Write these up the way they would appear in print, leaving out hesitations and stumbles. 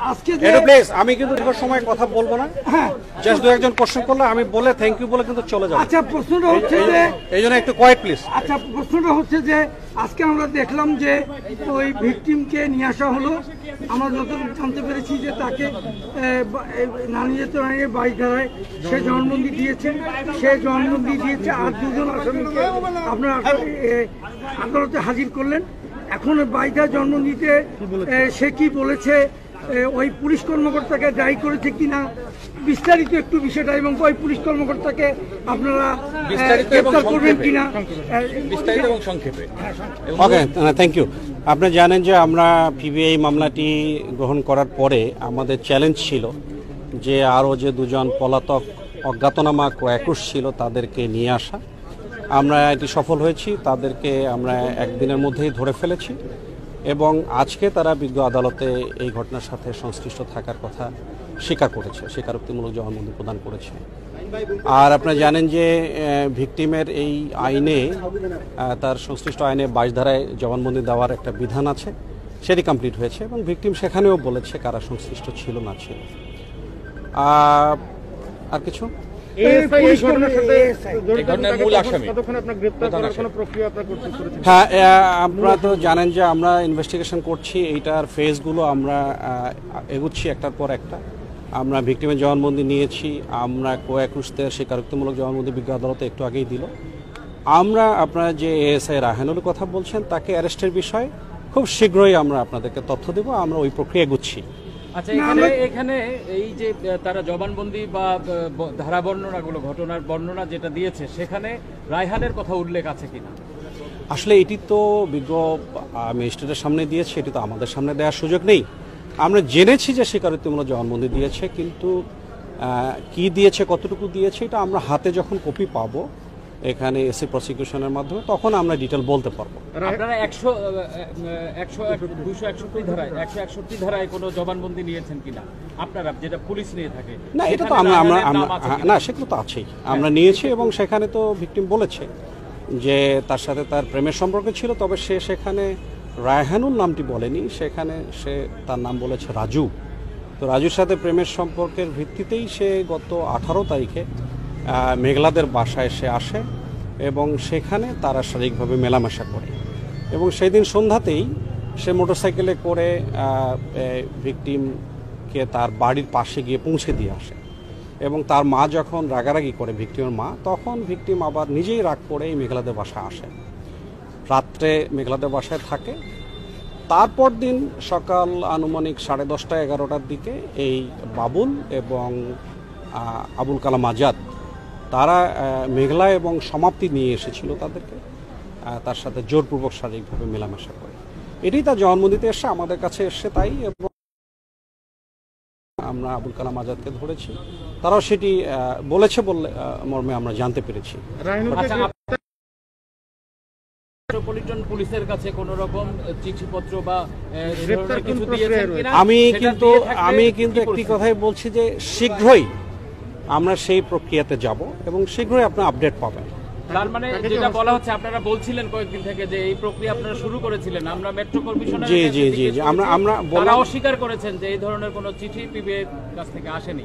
আজকে প্লিজ আমি কিন্তু দীর্ঘ সময় কথা বলবো না, জাস্ট দু একজন কোশ্চেন করলে আমি বলে থ্যাংক ইউ বলে কিন্তু চলে যাব। আচ্ছা, প্রশ্নটা হচ্ছে যে এই জন্য একটু কোয়েট প্লিজ। আচ্ছা, প্রশ্নটা হচ্ছে যে আজকে আমরা দেখলাম যে ওই ভিকটিমকে নিয়ে আসা হলো, আমরা যতটুকু জানতে পেরেছি যে তাকে নারী নির্যাতনের বাড়িধারায় সে জবানবন্দি দিয়েছে, আর দুজন আসামিকে আপনারা আদালতে হাজির করলেন। এখন বাড়িধারা জবানবন্দিতে সে কি বলেছে, ওই পুলিশ কর্মকর্তাকে দায়ী করেছে কিনা, বিস্তারিত একটু বিষয়টা, এবং ওই পুলিশ কর্মকর্তাকে আপনারা গ্রেফতার করবেন কিনা বিস্তারিত এবং সংক্ষেপে। ওকে, থ্যাংক ইউ। আপনি জানেন যে আমরা পিবিআই মামলাটি গ্রহণ করার পরে আমাদের চ্যালেঞ্জ ছিল যে আরও যে দুজন পলাতক অজ্ঞাতনামা ক্রয়াকুশ ছিল তাদেরকে নিয়ে আসা। আমরা এটি সফল হয়েছি, তাদেরকে আমরা একদিনের মধ্যেই ধরে ফেলেছি এবং আজকে তারা বিজ্ঞ আদালতে এই ঘটনার সাথে সংশ্লিষ্ট থাকার কথা স্বীকার করেছে, স্বীকারোক্তিমূলক জবানবন্দি প্রদান করেছে। আর আপনারা জানেন যে ভিকটিমের এই আইনে, তার সংশ্লিষ্ট আইনে 22 ধারায় জবানবন্দি দেওয়ার একটা বিধান আছে, সেটি কমপ্লিট হয়েছে এবং ভিকটিম সেখানেও বলেছে কারা সংশ্লিষ্ট ছিল না ছিল। আর কিছু হ্যাঁ, আপনারা তো জানেন যে আমরা ইনভেস্টিগেশন করছি, এইটার ফেজগুলো আমরা এগুচ্ছি একটার পর একটা। আমরা ভিকটিমের জবানবন্দি নিয়েছি, আমরা ক্রয়াকুশদের স্বীকারোক্তিমূলক জবানবন্দি বিজ্ঞ আদালতে একটু আগেই দিল। আমরা আপনারা যে এএসআই রাহানুলের কথা বলছেন তাকে অ্যারেস্টের বিষয়ে খুব শীঘ্রই আমরা আপনাদেরকে তথ্য দেব, আমরা ওই প্রক্রিয়া এগুচ্ছি। আচ্ছা, এখানে এই যে তারা জবানবন্দি বা ধারা বর্ণনাগুলো, ঘটনার বর্ণনা যেটা দিয়েছে, সেখানে রায়হানের কথা উল্লেখ আছে কিনা? আসলে এটি তো বিজ্ঞ ম্যাজিস্ট্রেটের সামনে দিয়েছে, এটি তো আমাদের সামনে দেওয়ার সুযোগ নেই। আমরা জেনেছি যে স্বীকারোক্তিমূলক জবানবন্দি দিয়েছে, কিন্তু কি দিয়েছে, কতটুকু দিয়েছে, এটা আমরা হাতে যখন কপি পাবো এখানে এসি প্রসিকিউশনের মাধ্যমে, তখন আমরা ডিটেল বলতে পারবো। আপনারা 161 ধারায় কোনো জবানবন্দি নিয়েছেন কিনা আপনারা, যেটা পুলিশ নিয়ে থাকে? না, এটা তো আমরা না, সেগুলো তো আছেই, আমরা নিয়েছি এবং সেখানে তো ভিকটিম বলেছে যে তার সাথে তার প্রেমের সম্পর্ক ছিল, তবে সে সেখানে রায়হানুল নামটি বলেনি, সেখানে সে তার নাম বলেছে রাজু। তো রাজুর সাথে প্রেমের সম্পর্কের ভিত্তিতেই সে গত 18 তারিখে মেঘলাদের বাসায় সে আসে এবং সেখানে তারা শারীরিকভাবে মেলামেশা করে এবং সেই দিন সন্ধ্যাতেই সে মোটরসাইকেলে করে ভিকটিমকে তার বাড়ির পাশে গিয়ে পৌঁছে দিয়ে আসে এবং তার মা যখন রাগারাগি করে, ভিকটিমের মা, তখন ভিকটিম আবার নিজেই রাগ করে এই মেঘলাদের বাসায় আসে, রাত্রে মেঘলাদের বাসায় থাকে। তারপর দিন সকাল আনুমানিক 10:30 11টার দিকে এই বাবুল এবং আবুল কালাম আজাদ তারা মেঘলা এবং সমাপ্তি নিয়ে এসেছিল তাদেরকে, তার সাথে জোরপূর্বক শারীরিকভাবে মেলামেশা করে। এটাই তার জবানবন্দিতে এসে আমাদের কাছে এসে তাই, এবং আমরা আবুল কালাম আজাদকে ধরেছি, তারাও সেটি বলেছে বললে মর্মে আমরা জানতে পেরেছি। মেট্রোপলিটন পুলিশের কাছে কোনো রকম চিঠিপত্র বা আমি কিন্তু একটি কথাই বলছি যে শীঘ্রই আমরা সেই প্রক্রিয়াতে যাব এবং শীঘ্রই আপনারা আপডেট পাবেন। তার মানে যেটা বলা হচ্ছে, আপনারা বলছিলেন কয়েকদিন থেকে যে এই প্রক্রিয়া আপনারা শুরু করেছিলেন, আমরা মেট্রো কমিশনার আমরা অস্বীকার করেছেন যে এই ধরনের কোনো চিঠি পিবিআই কাছ থেকে আসেনি।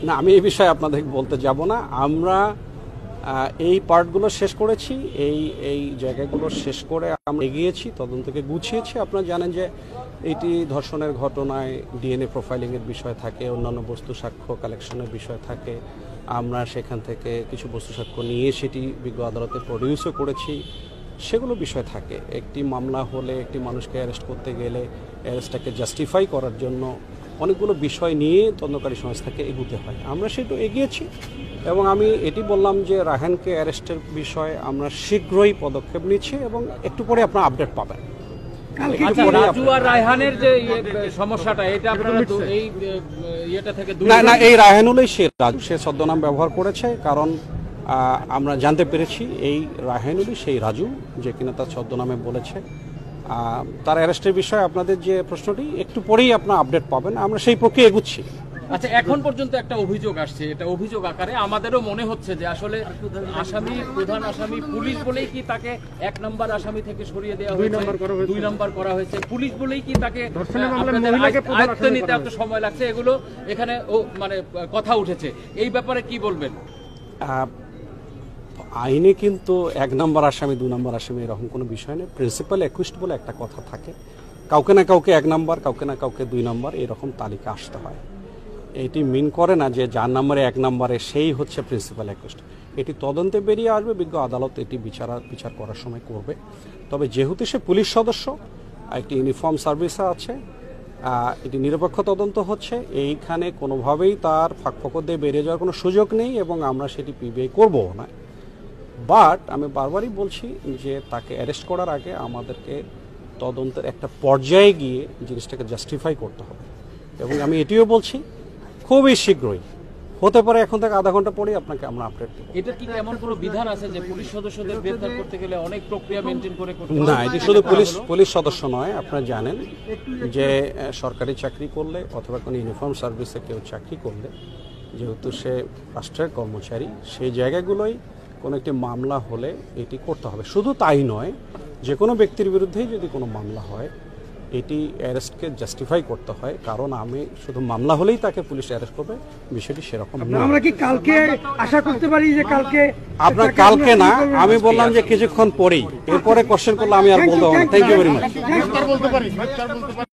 না, আমি এই বিষয়ে আপনাদের বলতে যাব না। আমরা এই পার্টগুলো শেষ করেছি, এই জায়গাগুলো শেষ করে আমরা এগিয়েছি, তদন্তকে গুছিয়েছি। আপনারা জানেন যে এটি ধর্ষণের ঘটনায় ডিএনএ প্রোফাইলিংয়ের বিষয় থাকে, অন্যান্য বস্তু সাক্ষ্য কালেকশনের বিষয় থাকে। আমরা সেখান থেকে কিছু বস্তু সাক্ষ্য নিয়ে সেটি বিজ্ঞ আদালতে প্রডিউসও করেছি, সেগুলো বিষয় থাকে। একটি মামলা হলে একটি মানুষকে অ্যারেস্ট করতে গেলে অ্যারেস্টটাকে জাস্টিফাই করার জন্য অনেকগুলো বিষয় নিয়ে তদন্তকারী সংস্থাকে এগুতে হয়। আমরা সেটা এগিয়েছি এবং আমি এটি বললাম যে রায়হানকে অ্যারেস্টের বিষয়ে আমরা শীঘ্রই পদক্ষেপ নিচ্ছি এবং একটু পরে আপনারা আপডেট পাবেন। রাজু আর রায়হানের যে সমস্যাটা, এটা আপনারা এই ইয়েটা থেকে না, এই রায়হানুলই সে ছদ্মনাম ব্যবহার করেছে, কারণ আমরা জানতে পেরেছি এই রায়হানুলই সেই রাজু যে কিনা তার ছদ্মনামে বলেছে। তার অ্যারেস্টের বিষয়ে আপনাদের যে প্রশ্নটি, একটু পরেই আপনারা আপডেট পাবেন, আমরা সেই প্রক্রিয়া এগুচ্ছি। আচ্ছা, এখন পর্যন্ত একটা অভিযোগ আসছে, এটা অভিযোগ আকারে আমাদেরও মনে হচ্ছে যে আসলে আসামি, প্রধান আসামি পুলিশ বলেই কি তাকে 1 নম্বর আসামি থেকে সরিয়ে দেওয়া হয়েছে, 2 নম্বর করা হয়েছে, পুলিশ বলেই কি তাকে আপনাদের আয়ত্ত নিতে এত সময় লাগছে, এগুলো এখানে মানে কথা উঠেছে, এই ব্যাপারে কি বলবেন? আইনে কিন্তু 1 নম্বর আসামি 2 নম্বর আসামি এরকম কোনো বিষয় নেই। প্রিন্সিপাল অ্যাকুইস্ট বলে একটা কথা থাকে, কাউকে না কাউকে 1 নম্বর, কাউকে না কাউকে 2 নম্বর এরকম তালিকা আসতে হয়। এটি মিন করে না যে যার নম্বরে 1 নম্বরে সেই হচ্ছে প্রিন্সিপাল অ্যাকুইস্ট। এটি তদন্তে বেরিয়ে আসবে, বিজ্ঞ আদালত এটি বিচার করার সময় করবে। তবে যেহেতু সে পুলিশ সদস্য, একটি ইউনিফর্ম সার্ভিসে আছে, এটি নিরপেক্ষ তদন্ত হচ্ছে, এইখানে কোনোভাবেই তার ফাঁকফোকর দিয়ে বেরিয়ে যাওয়ার কোনো সুযোগ নেই এবং আমরা সেটি পিবিআই করবও না। বাট আমি বারবারই বলছি যে তাকে অ্যারেস্ট করার আগে আমাদেরকে তদন্তের একটা পর্যায়ে গিয়ে জিনিসটাকে জাস্টিফাই করতে হবে এবং আমি এটিও বলছি খুবই শীঘ্রই হতে পারে, এখন থেকে আধা ঘন্টা পরেই আপনাকে আমরা আপডেট দেব। এটা কি এমন কোনো বিধান আছে যে পুলিশ সদস্যদের গ্রেফতার করতে গেলে অনেক প্রক্রিয়া মেনটেন করে করতে না, এটি শুধু পুলিশ সদস্য নয়। আপনারা জানেন যে সরকারি চাকরি করলে অথবা কোনো ইউনিফর্ম সার্ভিসে কেউ চাকরি করলে, যেহেতু সে রাষ্ট্রের কর্মচারী, সেই জায়গাগুলোই কোনো একটি মামলা হলে এটি করতে হবে। শুধু তাই নয়, যে কোনো ব্যক্তির বিরুদ্ধেই যদি কোনো মামলা হয় এটি অ্যারেস্টকে জাস্টিফাই করতে হয়, কারণ আমি শুধু মামলা হলেই তাকে পুলিশ অ্যারেস্ট করবে, বিষয়টি সেরকম না। আমরা কি কালকে আশা করতে পারি যে কালকে? আপনার কালকে না, আমি বললাম যে কিছুক্ষণ পরেই। এরপরে কোশ্চেন করলে আমি আর বলতে পারবো না। Thank you very much.